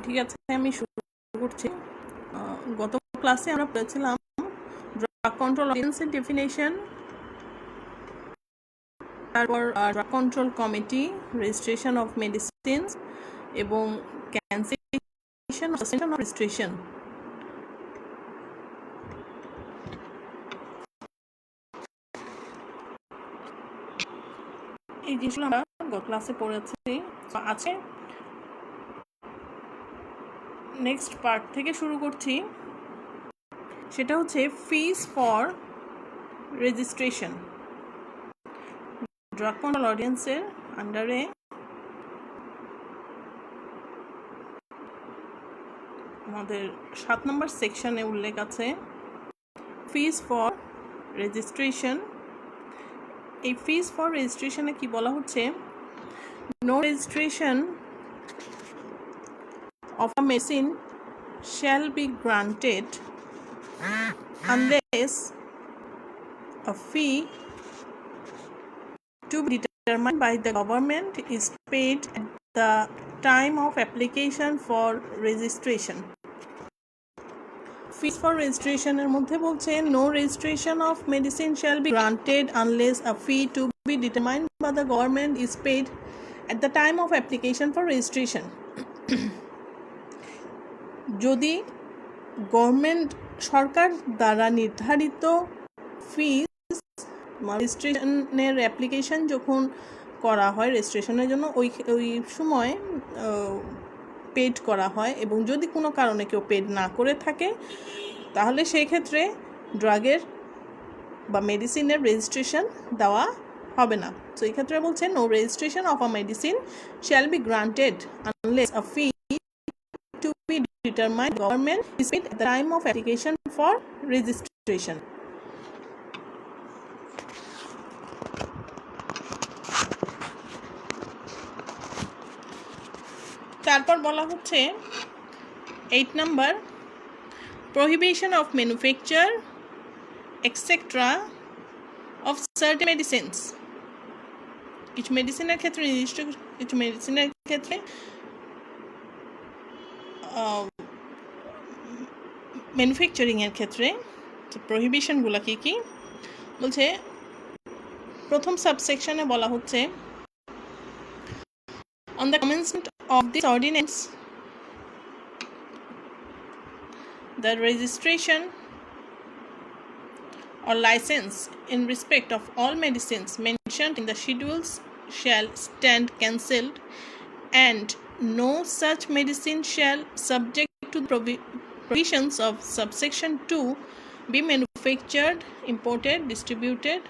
ঠিক আছে, আমি শুরু করছি। গত ক্লাসে আমরা পড়েছিলাম ড্রাগ কন্ট্রোল অডিয়েন্সের ডেফিনেশন, তারপর drug control committee, registration of medicines এবং ক্যান্সেলেশন অফ রেজিস্ট্রেশন। এই জিনিসগুলো আমরা গত ক্লাসে পড়েছি। আছে নেক্সট পার্ট থেকে শুরু করছি, সেটা হচ্ছে ফিস ফর রেজিস্ট্রেশন। ড্রাগ কন্ট্রোল অডিয়েন্সের আন্ডারে আমাদের 7 নম্বর সেকশনে উল্লেখ আছে ফিস ফর রেজিস্ট্রেশন। এই ফিস ফর রেজিস্ট্রেশনে কি বলা হচ্ছে, no registration of a medicine shall be granted unless a fee to be determined by the government is paid at the time of application for registration. Fees for registration এর মধ্যে বলছে no registration of medicine shall be granted unless a fee to be determined by the government is paid at the time of application for registration. যদি government সরকার দ্বারা নির্ধারিত ফিস রেজিস্ট্রেশনের application যখন করা হয় রেজিস্ট্রেশনের জন্য ওই সময় পেড করা হয়, এবং যদি কোনো কারণে কেউ পেড না করে থাকে তাহলে সেই ক্ষেত্রে ড্রাগের বা মেডিসিনের রেজিস্ট্রেশন দেওয়া হবে না। তো এই ক্ষেত্রে বলছে no registration of a medicine shall be granted unless a fee to be determined government is paid at the time of application for registration. তারপর বলা হচ্ছে 8 number prohibition of manufacture etc of certain medicines. কিছু মেডিসিনের ক্ষেত্রে, নির্দিষ্ট কিছু মেডিসিনের ক্ষেত্রে ম্যানুফ্যাকচারিংয়ের ক্ষেত্রে প্রহিবিশনগুলো কী কী বলছে, প্রথম সাবসেকশনে বলা হচ্ছে on the commencement of this ordinance the registration or license in respect of all medicines mentioned in the schedules shall stand cancelled, and no such medicine shall, subject to provisions of subsection 2, be manufactured, imported, distributed